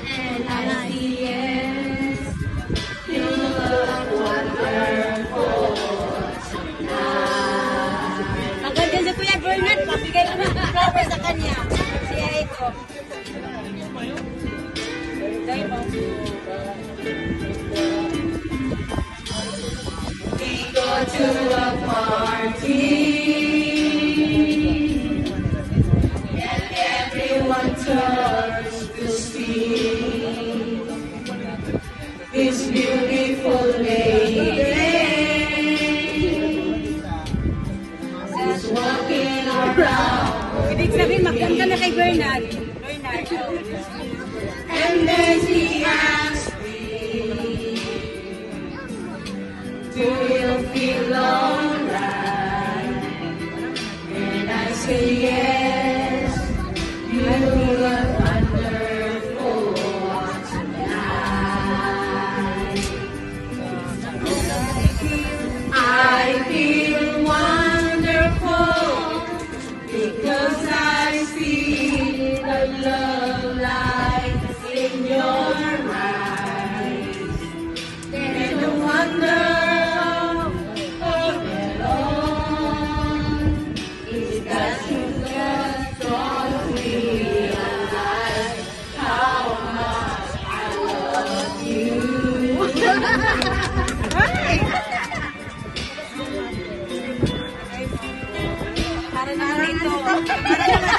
And I see yes, you look wonderful tonight. Maganda si Kuya Bernard, mabigay ko ng flower sa kanya. Siya ito. Dahil mo. We go to a party, and everyone turns to see this beautiful lady who's walking around. Ibig sabihin, maganda na kay Bernard. Bernard. And then he asked me, do you feel alright? And I say yes, you look wonderful tonight. I feel wonderful because I see the love light in your eyes. And the wonder of it all is that you just don't realize how much I love you. Para na rito. Para naman